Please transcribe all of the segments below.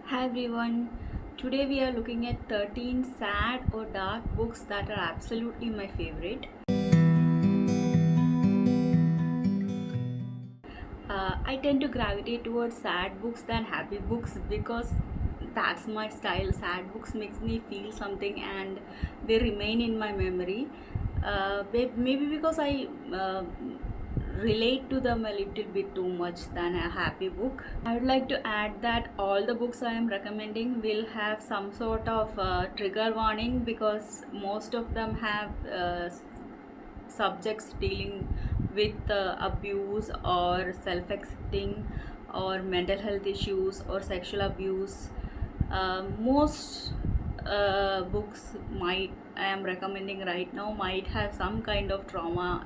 Hi everyone. Today we are looking at 13 sad or dark books that are absolutely my favorite. I tend to gravitate towards sad books than happy books because that's my style. Sad books makes me feel something and they remain in my memory. Maybe because I relate to them a little bit too much than a happy book. I would like to add that all the books I am recommending will have some sort of trigger warning because most of them have subjects dealing with abuse or self-accepting or mental health issues or sexual abuse. Most books might I am recommending right now might have some kind of trauma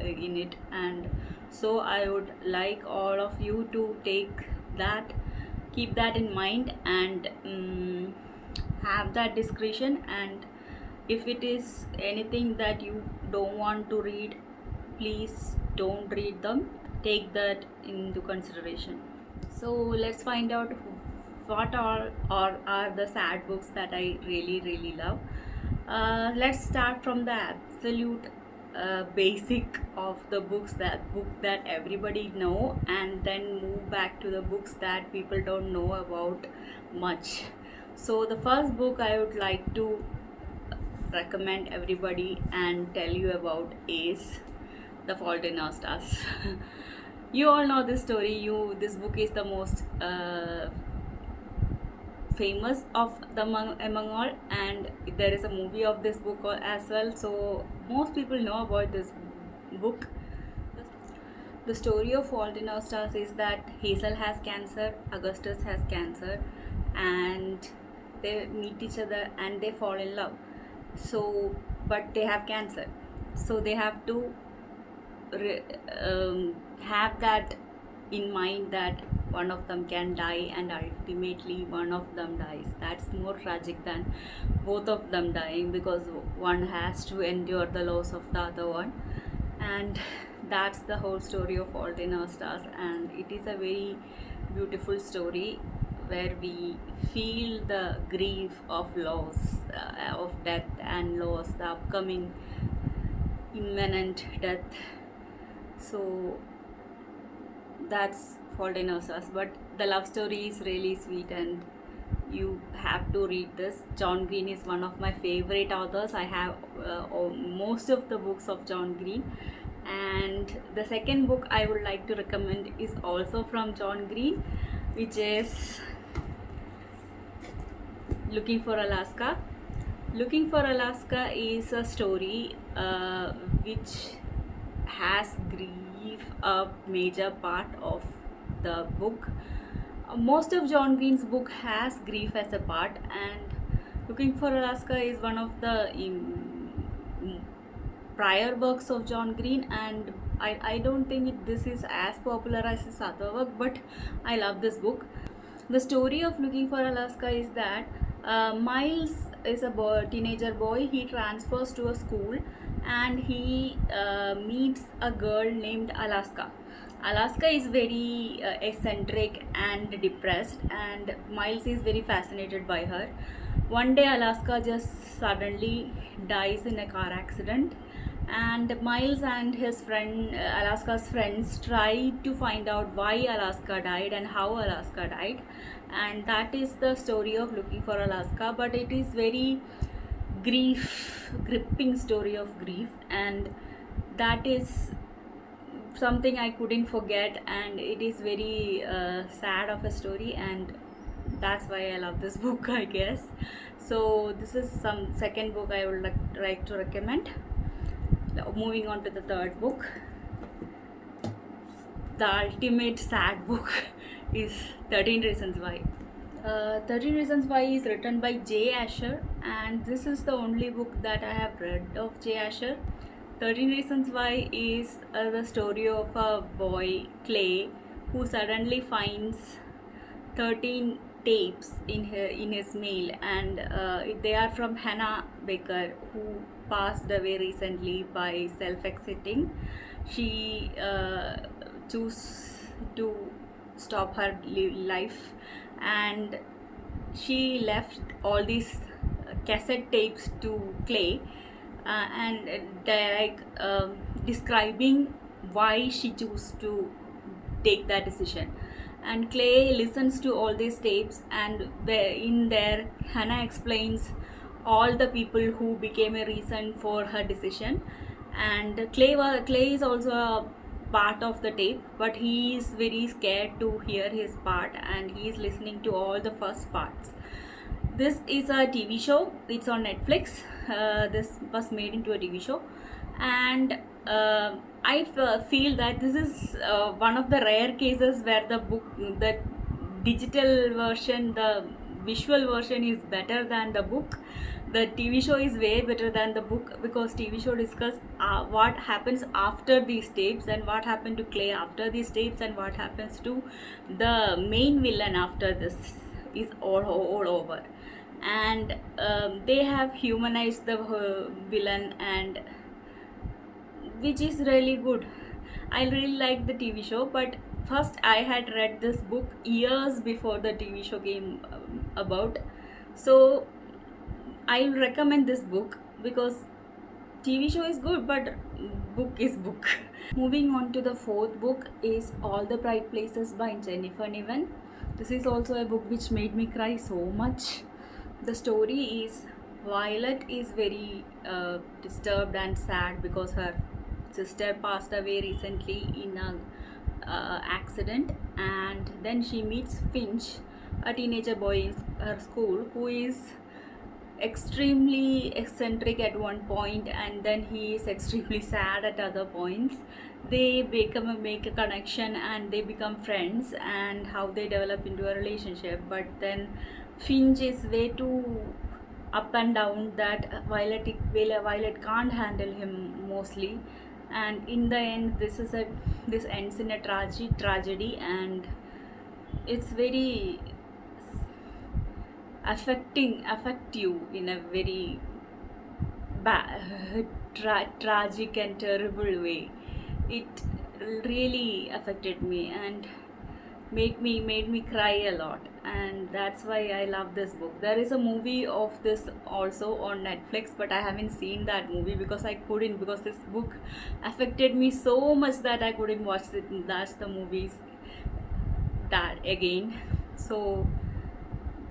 in it, and so I would like all of you to keep that in mind, and have that discretion. And if it is anything that you don't want to read, please don't read them. Take that into consideration. So let's find out what all are the sad books that I really love. Let's start from the absolute basic of the book that everybody know, and then move back to the books that people don't know about much. So the first book I would like to recommend everybody and tell you about is The Fault in Our Stars. You all know this story. This book is the most famous of the among all, and there is a movie of this book as well. So most people know about this book. The story of Fault in Our Stars is that Hazel has cancer, Augustus has cancer, and they meet each other and they fall in love. So, but they have cancer, so they have to have that in mind that one of them can die and ultimately one of them dies. That's more tragic than both of them dying because one has to endure the loss of the other one. And that's the whole story of Fault in Our Stars, and it is a very beautiful story where we feel the grief of loss, of death and loss, the upcoming imminent death. So that's Fault in Our Stars, but the love story is really sweet and you have to read this. John Green is one of my favorite authors. I have most of the books of John Green. And the second book I would like to recommend is also from John Green, which is Looking for Alaska. Looking for Alaska is a story which has grief a major part of the book. Most of John Green's book has grief as a part, and Looking for Alaska is one of the prior works of John Green, and I don't think this is as popular as his other work, but I love this book. The story of Looking for Alaska is that Miles is a teenager boy. He transfers to a school and he meets a girl named Alaska. Alaska is very eccentric and depressed, and Miles is very fascinated by her. One day, Alaska just suddenly dies in a car accident, and Miles and his friend, Alaska's friends, try to find out why Alaska died and how Alaska died, and that is the story of Looking for Alaska. But it is very gripping story of grief, and that is something I couldn't forget, and it is very sad of a story, and that's why I love this book, I guess. So this is some second book I would like to recommend. Now, moving on to the third book, the ultimate sad book is 13 Reasons Why. 13 Reasons Why is written by J. Asher, and this is the only book that I have read of J. Asher. 13 Reasons Why is the story of a boy, Clay, who suddenly finds 13 tapes in his mail, and they are from Hannah Baker, who passed away recently by self-exiting. She chose to stop her life, and she left all these cassette tapes to Clay, and they're like describing why she chose to take that decision. And Clay listens to all these tapes, and in there Hannah explains all the people who became a reason for her decision. And Clay is also a part of the tape, but he is very scared to hear his part, and he is listening to all the first parts. This is a TV show. It's on Netflix. This was made into a TV show, and I feel that this is one of the rare cases where the digital version, the visual version is better than the book. The TV show is way better than the book, because TV show discuss what happens after these tapes, and what happened to Clay after these tapes, and what happens to the main villain after this is all over. And they have humanized the villain, and which is really good. I really like the TV show, but first I had read this book years before the TV show came about. So I'll recommend this book because TV show is good, but book is book. Moving on to the fourth book is All the Bright Places by Jennifer Niven. This is also a book which made me cry so much. The story is Violet is very disturbed and sad because her sister passed away recently in an accident, and then she meets Finch, a teenager boy in her school who is extremely eccentric at one point, and then he is extremely sad at other points. They make a connection, and they become friends, and how they develop into a relationship. But then Finch is way too up and down that Violet can't handle him mostly, and in the end this ends in a tragedy, and it's very affect you in a very tragic and terrible way. It really affected me and made me cry a lot, and that's why I love this book. There is a movie of this also on Netflix, but I haven't seen that movie because this book affected me so much that I couldn't watch the movies that again. So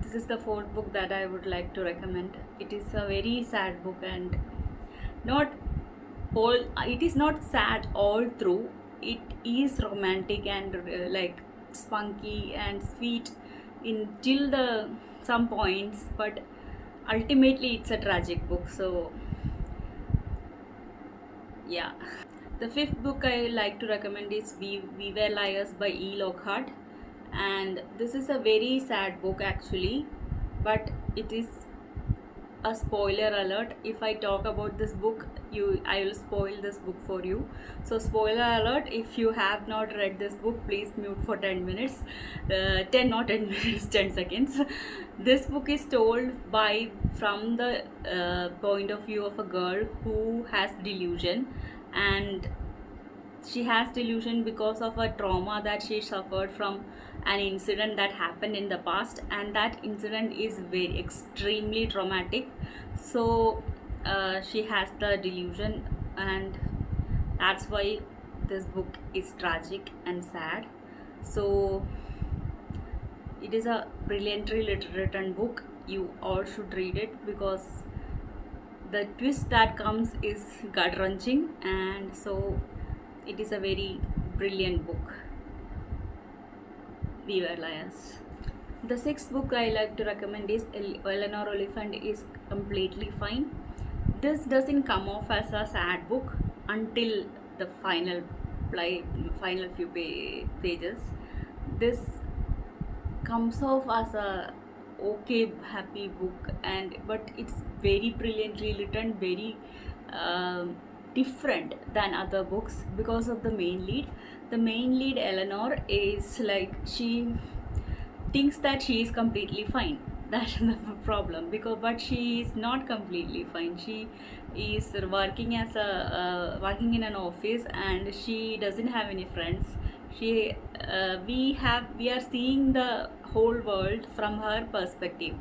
this is the fourth book that I would like to recommend. It is a very sad book, and it is not sad all through. It is romantic and like spunky and sweet in till the some points, but ultimately it's a tragic book. So yeah. The fifth book I like to recommend is We Were Liars by E. Lockhart, and this is a very sad book actually, but it is a spoiler alert. If I talk about this book, I will spoil this book for you. So spoiler alert, if you have not read this book, please mute for 10 minutes. 10 not 10 minutes, 10 seconds. This book is told from the point of view of a girl who has delusion, and she has delusion because of a trauma that she suffered from an incident that happened in the past, and that incident is very extremely traumatic. So she has the delusion, and that's why this book is tragic and sad. So it is a brilliantly written book. You all should read it because the twist that comes is gut wrenching, and so it is a very brilliant book. We Were Liars. The sixth book I like to recommend is Eleanor Oliphant is Completely Fine. This doesn't come off as a sad book until the final few pages. This comes off as a okay happy book, but it's very brilliantly written, very different than other books because of the main lead. The main lead, Eleanor, is like, she thinks that she is completely fine. That's the problem, but she is not completely fine. She is working in an office, and she doesn't have any friends. She we are seeing the whole world from her perspective,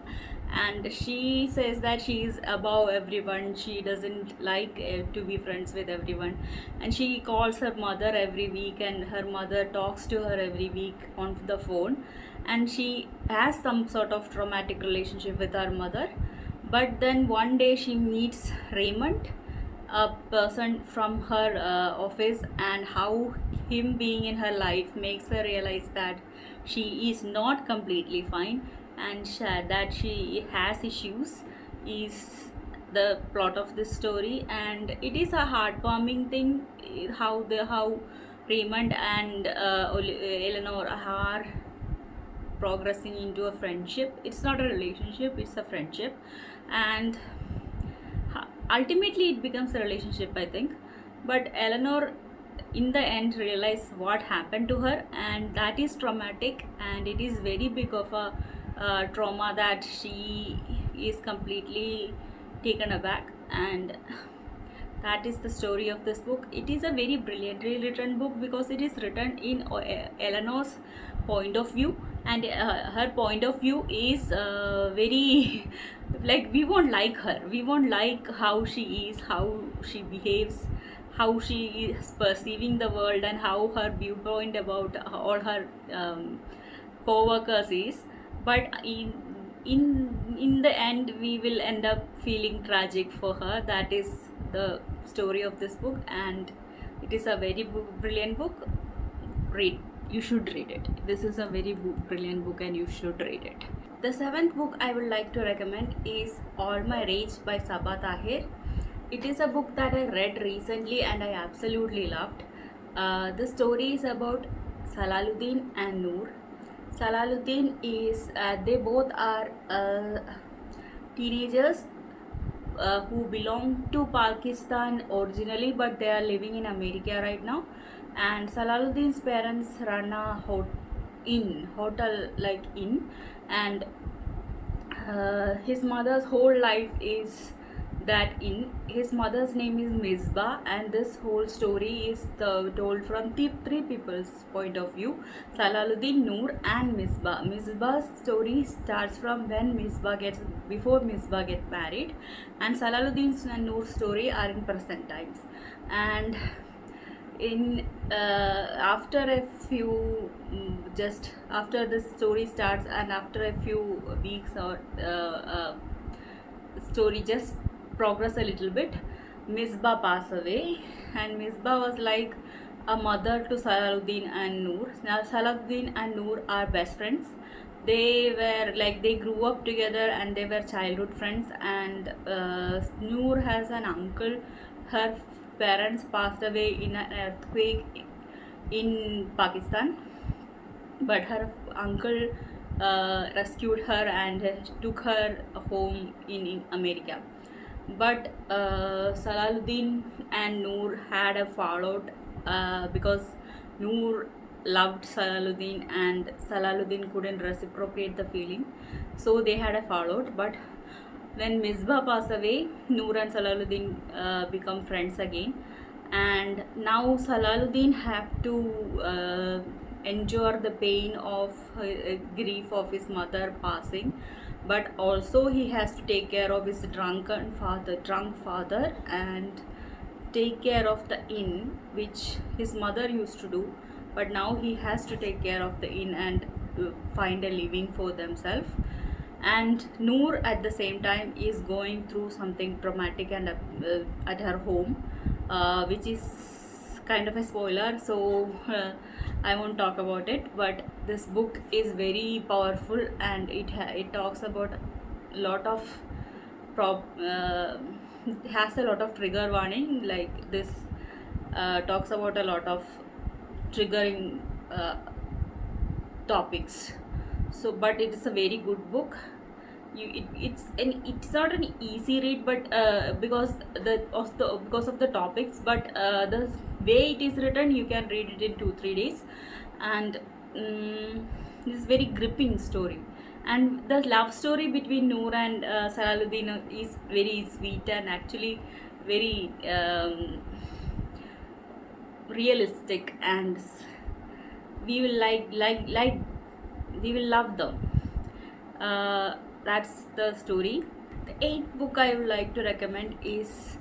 and she says that she is above everyone. She doesn't like to be friends with everyone, and she calls her mother every week, and her mother talks to her every week on the phone, and she has some sort of traumatic relationship with her mother. But then one day she meets Raymond, a person from her office, and how him being in her life makes her realize that she is not completely fine, and that she has issues is the plot of this story. And it is a heartwarming thing, how Raymond and Eleanor are progressing into a friendship. It's not a relationship, it's a friendship, and ultimately it becomes a relationship, I think. But Eleanor in the end realize what happened to her, and that is traumatic, and it is very big of a trauma that she is completely taken aback. And that is the story of this book. It is a very brilliantly written book because it is written in Eleanor's point of view, and her point of view is very like, we won't like her, we won't like how she is, how she behaves, how she is perceiving the world, and how her viewpoint about all her co-workers is. But in the end we will end up feeling tragic for her. That is the story of this book, and it is a very brilliant book. Read, you should read it. This is a very brilliant book, and you should read it. The seventh book I would like to recommend is All My Rage by Sabaa Tahir. It is a book that I read recently and I absolutely loved. The story is about Salaluddin and Noor. Salaluddin is, they both are teenagers who belong to Pakistan originally, but they are living in America right now. And Salaluddin's parents run a hotel like inn, and his mother's whole life is that inn. His mother's name is Misbah, and this whole story is told from three people's point of view: Salaluddin, Noor, and Misbah. Misbah's story starts from before Misbah gets married, and Salaluddin's and Noor's story are in present times. And in after a few just after the story starts, and after a few weeks, or story just progress a little bit, Misbah passed away, and Misbah was like a mother to Salaluddin and Noor. Now Salaluddin and Noor are best friends. They grew up together, and they were childhood friends. And Noor has an uncle. Her parents passed away in an earthquake in Pakistan, but her uncle rescued her and took her home in America. But Salaluddin and Noor had a fallout because Noor loved Salaluddin, and Salaluddin couldn't reciprocate the feeling, so they had a fallout. But when Misbah passed away, Noor and Salaluddin become friends again, and now Salaluddin have to endure the pain of grief of his mother passing, but also he has to take care of his drunk father, and take care of the inn which his mother used to do. But now he has to take care of the inn and find a living for themselves. And Noor at the same time is going through something traumatic and at her home, which is kind of a spoiler, so I won't talk about it. But this book is very powerful, and it talks about a lot of it has a lot of trigger warning. Like this talks about a lot of triggering topics. So but it is a very good book. It's not an easy read, but because of the topics, but the way it is written, you can read it in 2-3 days. And this is very gripping story, and the love story between Noor and Salaluddin is very sweet, and actually very realistic, and we will we will love them. That's the story. The eighth book I would like to recommend is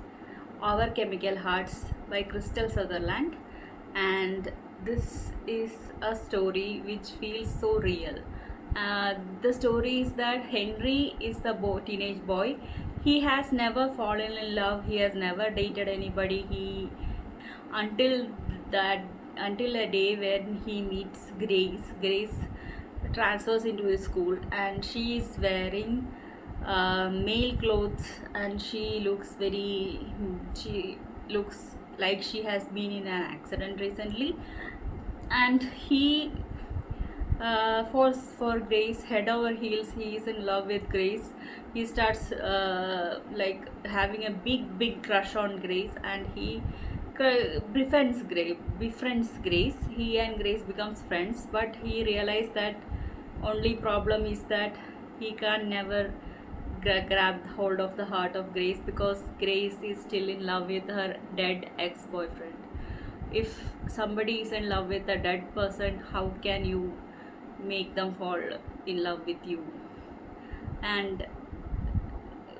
Our Chemical Hearts by Crystal Sutherland, and this is a story which feels so real. The story is that Henry is the teenage boy. He has never fallen in love. He has never dated anybody. He until that until a day when he meets Grace. Grace transfers into his school, and she is wearing male clothes, and she looks like she has been in an accident recently. And he for Grace, head over heels, he is in love with Grace. He starts like having a big crush on Grace, and he befriends Grace. He and Grace becomes friends, but he realized that only problem is that he can never grab hold of the heart of Grace, because Grace is still in love with her dead ex-boyfriend. If somebody is in love with a dead person, how can you make them fall in love with you? And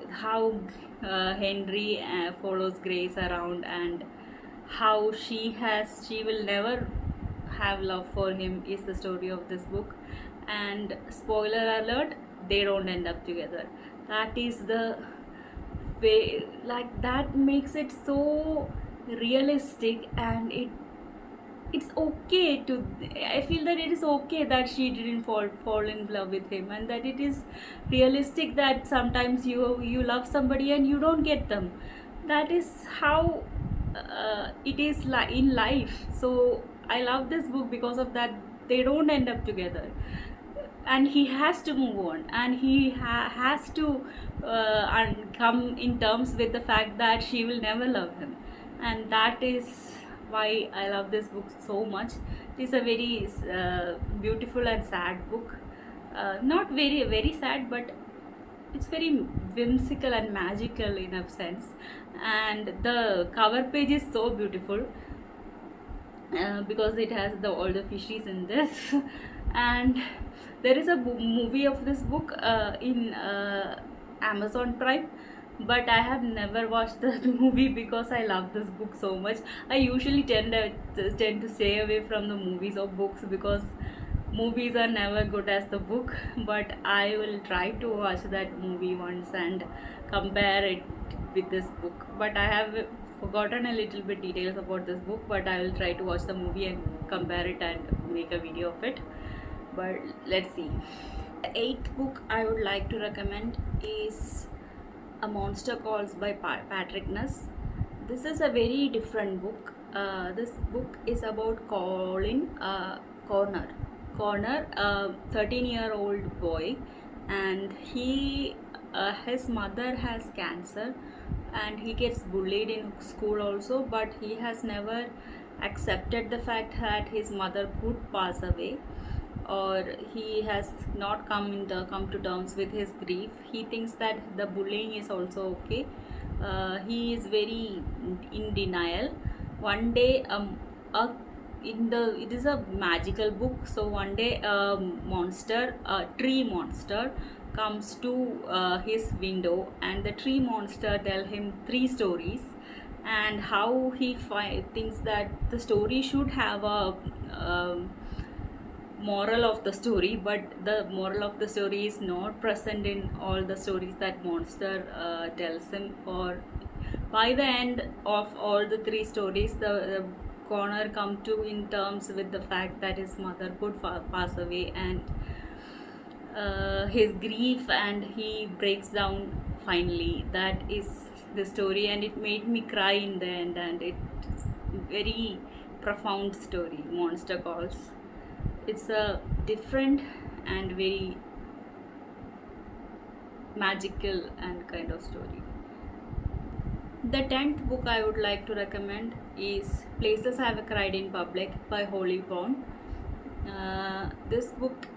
how Henry follows Grace around, and how she will never have love for him, is the story of this book. And spoiler alert, they don't end up together. That is the way, like, that makes it so realistic, and it's okay to, I feel that it is okay that she didn't fall in love with him, and that it is realistic that sometimes you love somebody and you don't get them. That is how it is in life. So I love this book because of that. They don't end up together, and he has to move on, and he has to come in terms with the fact that she will never love him. And that is why I love this book so much. It is a very beautiful and sad book. Not very sad, but it's very whimsical and magical in a sense. And the cover page is so beautiful because it has all the fishies in this. And there is a movie of this book in Amazon Prime, but I have never watched the movie because I love this book so much. I usually tend to stay away from the movies or books, because movies are never good as the book. But I will try to watch that movie once and compare it with this book. But I have forgotten a little bit details about this book, but I will try to watch the movie and compare it and make a video of it. But let's see. The eighth book I would like to recommend is A Monster Calls by Patrick Ness. This is a very different book. This book is about Connor, a 13-year-old boy, and his mother has cancer, and he gets bullied in school also, but he has never accepted the fact that his mother could pass away, or he has not come to terms with his grief. He thinks that the bullying is also okay. He is very in denial. One day, it is a magical book. So one day, a tree monster, comes to his window, and the tree monster tell him 3 stories, and how he thinks that the story should have a moral of the story, but the moral of the story is not present in all the stories that monster tells him. Or by the end of all the 3 stories, the Connor come to in terms with the fact that his mother could pass away, and his grief, and he breaks down finally. That is the story, and it made me cry in the end, and it's very profound story, Monster Calls. It's a different and very magical and kind of story. The 10th book I would like to recommend is Places I Have Cried in Public by Holly Brown. This book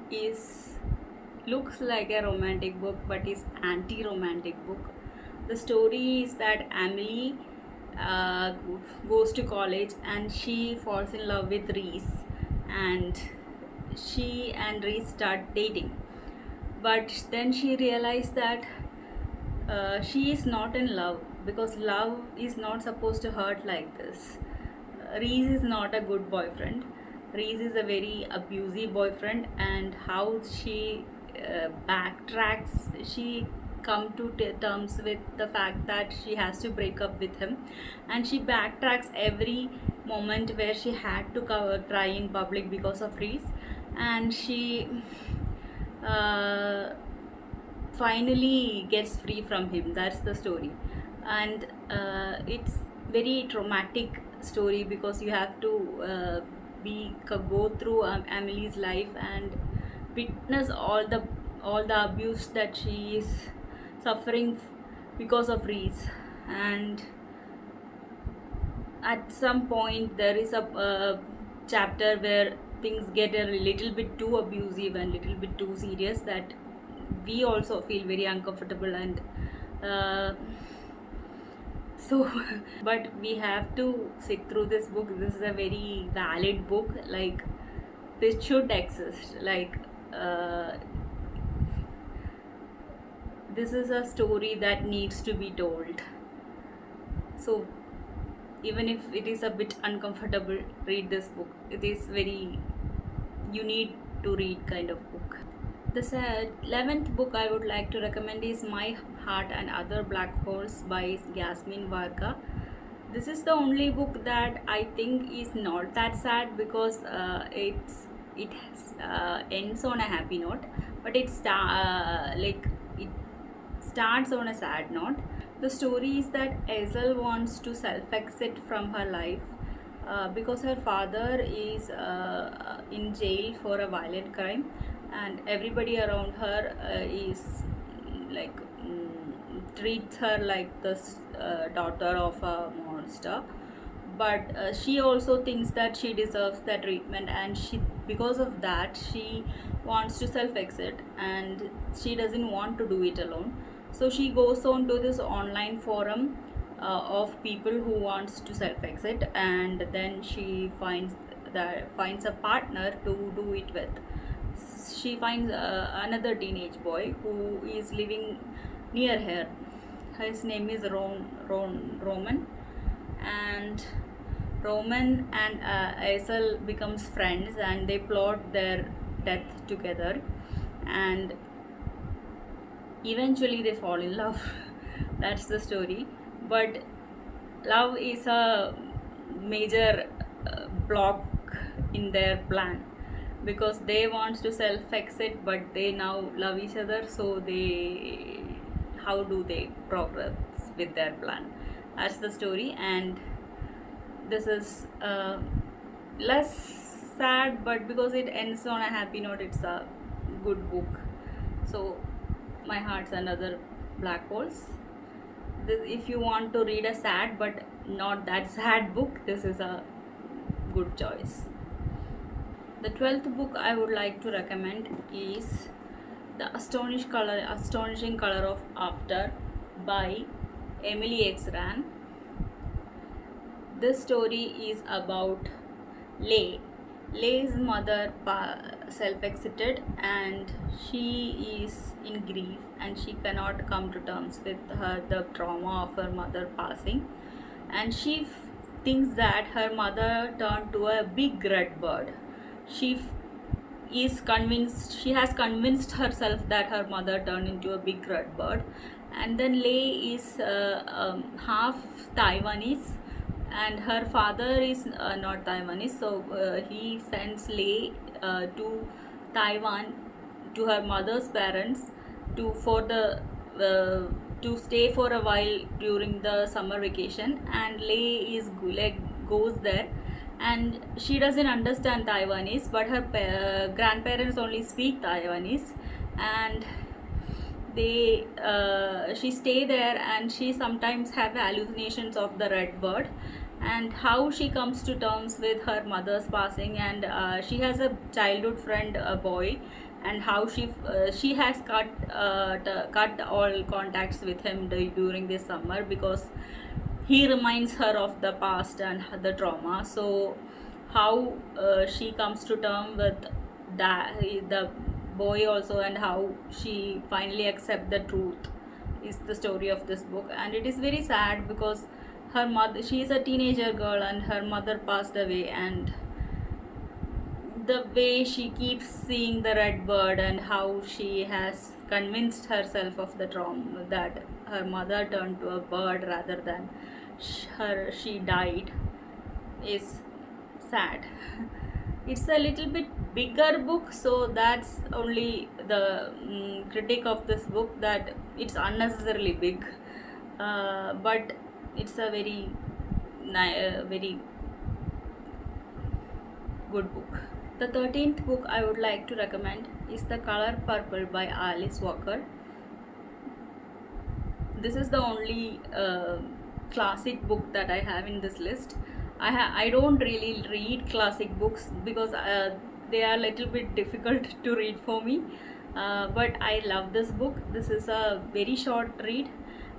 looks like a romantic book, but is anti-romantic book. The story is that Emily goes to college, and she falls in love with Reese, and she and Reese start dating. But then she realized that she is not in love, because love is not supposed to hurt like this. Reese is not a good boyfriend. Reese is a very abusive boyfriend, and how she backtracks, she come to terms with the fact that she has to break up with him, and she backtracks every moment where she had to cry in public because of Reese, and she uh, finally gets free from him. That's the story. And it's very traumatic story, because you have to go through Emily's life and witness all the abuse that she is suffering because of Reese. And at some point there is a chapter where things get a little bit too abusive and little bit too serious, that we also feel very uncomfortable. And uh, so but we have to sit through this book. This is a very valid book, like this should exist, like this is a story that needs to be told. So even if it is a bit uncomfortable, read this book. It is very, you need to read kind of book. The 11th book I would like to recommend is My Heart and Other Black Holes by Yasmin Varga. This is the only book that I think is not that sad, because it ends on a happy note, but it starts on a sad note. The story is that Ezel wants to self-exit from her life because her father is in jail for a violent crime, and everybody around her is like treats her like this daughter of a monster. But she also thinks that she deserves that treatment, and because of that she wants to self-exit, and she doesn't want to do it alone. So she goes on to this online forum of people who wants to self-exit, and then she finds a partner to do it with. She finds another teenage boy who is living near her. His name is Roman, and Roman and Aisel becomes friends, and they plot their death together, and eventually they fall in love. That's the story. But love is a major block in their plan, because they want to self-exit, but they now love each other. So how do they progress with their plan? That's the story. And this is less sad, but because it ends on a happy note, it's a good book. So My Hearts and Other Black Holes. If you want to read a sad but not that sad book, this is a good choice. The 12th book I would like to recommend is The Astonishing Color of After by Emily X. Ran. This story is about Lay. Lay's mother self-exited, and she is in grief, and she cannot come to terms with the trauma of her mother passing, and she thinks that her mother turned to a big red bird. She has convinced herself that her mother turned into a big red bird. And then Lay is half Taiwanese, and her father is not Taiwanese, so he sends Lay to Taiwan to her mother's parents to stay for a while during the summer vacation. And Lay goes there, and she doesn't understand Taiwanese, but her grandparents only speak Taiwanese, and she stay there, and she sometimes have hallucinations of the red bird, and how she comes to terms with her mother's passing. And she has a childhood friend, a boy, and how she has cut all contacts with him during this summer, because he reminds her of the past and the trauma. So how she comes to term with the boy also, and how she finally accept the truth is the story of this book. And it is very sad because her mother, she is a teenager girl and her mother passed away, and the way she keeps seeing the red bird and how she has convinced herself of the trauma that her mother turned to a bird rather than she died is sad. It's a little bit bigger book, so that's only the critic of this book, that it's unnecessarily big, but it's a very good book. The 13th book I would like to recommend is The Color Purple by Alice Walker. This is the only classic book that I have in this list. I don't really read classic books because they are a little bit difficult to read for me, but I love this book. This is a very short read,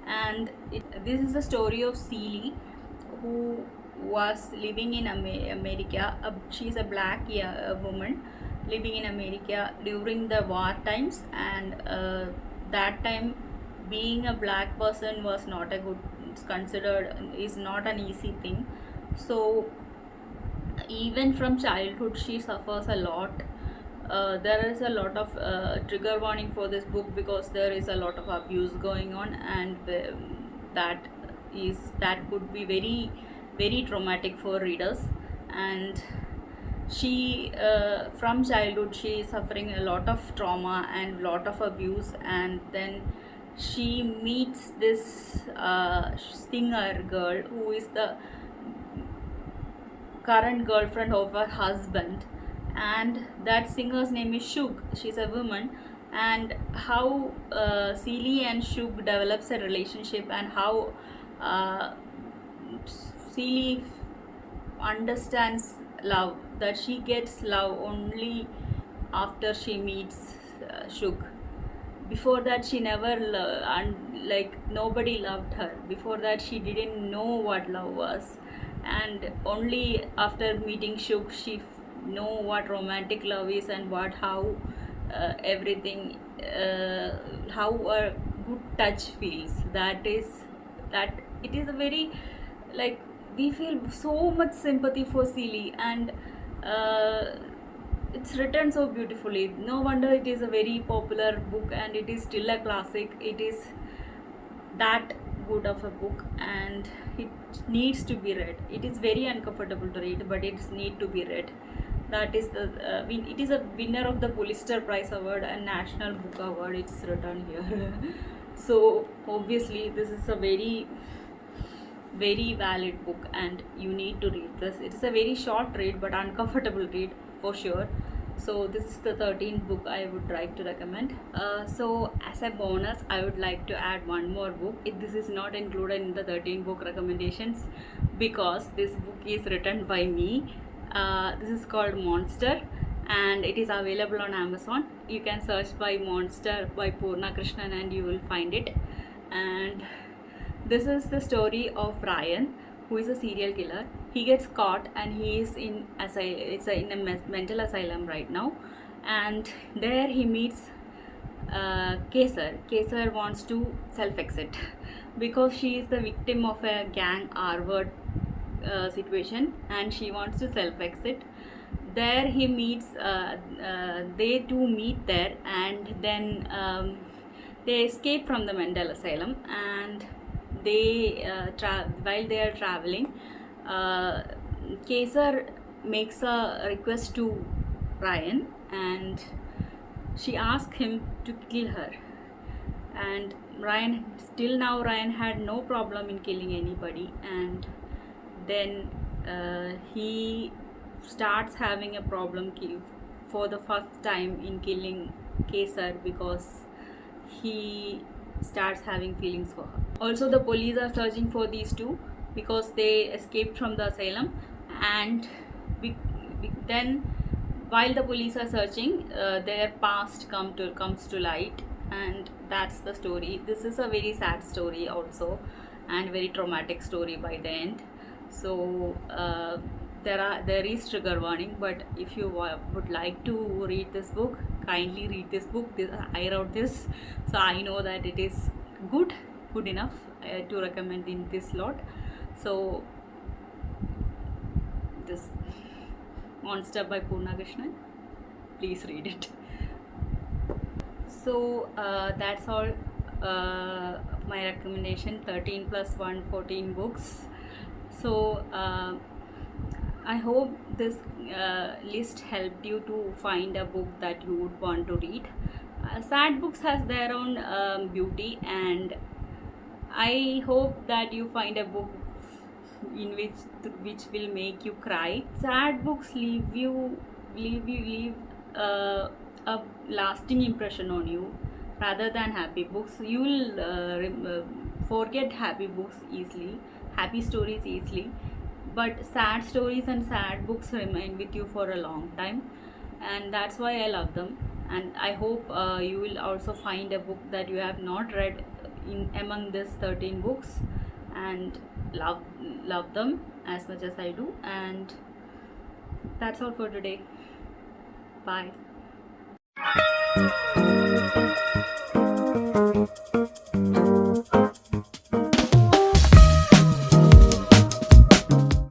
and this is the story of Celie, who was living in America. She's a black woman living in America during the war times, and that time being a black person was not a good, considered, is not an easy thing. So even from childhood she suffers a lot. There is a lot of trigger warning for this book because there is a lot of abuse going on, and that could be very traumatic for readers. And she from childhood she is suffering a lot of trauma and lot of abuse, and then she meets this singer girl who is the current girlfriend of her husband, and that singer's name is Shug. She's a woman, and how Celie and Shug develops a relationship, and how Celie understands love, that she gets love only after she meets Shug. Before that she never like nobody loved her. Before that she didn't know what love was, and only after meeting Shug she know what romantic love is, and how everything, how a good touch feels. That it is a very, like, we feel so much sympathy for Celie, and it's written so beautifully. No wonder it is a very popular book, and it is still a classic. It is that good of a book, and it needs to be read. It is very uncomfortable to read, but it needs to be read. That is the it is a winner of the Pulitzer Prize Award and National Book Award. It's written here. So obviously this is a very valid book, and you need to read this. It is a very short read but uncomfortable read for sure. So this is the 13th book I would like to recommend. So as a bonus I would like to add one more book. This is not included in the 13 book recommendations because this book is written by me. This is called Monster, and it is available on Amazon. You can search by Monster by Purna Krishnan and you will find it. And this is the story of Ryan, who is a serial killer. He gets caught and he is in a mental asylum right now, and there he meets Kesar. Kesar wants to self-exit because she is the victim of a gang R-word situation, and she wants to self-exit. There he meets, they two meet there, and then they escape from the mental asylum, and they while they are traveling, Kesar makes a request to Ryan, and she asks him to kill her. And Ryan had no problem in killing anybody, and then he starts having a problem for the first time in killing Kesar because he starts having feelings for her. Also, the police are searching for these two because they escaped from the asylum, and then while the police are searching, their past comes to light, and that's the story. This is a very sad story also, and very traumatic story by the end. So there is trigger warning, but if you would like to read this book, kindly read this book. I wrote this, so I know that it is good enough to recommend in this lot. So this Monster by Purna Krishnan, please read it. So that's all my recommendation, 13 plus 1 14 books. So I hope this list helped you to find a book that you would want to read. Sad books has their own beauty, and I hope that you find a book in which will make you cry. Sad books leave a lasting impression on you rather than happy books. You will forget happy books easily, happy stories easily, but sad stories and sad books remain with you for a long time, and that's why I love them. And I hope you will also find a book that you have not read in among these 13 books and love them as much as I do. And that's all for today. Bye.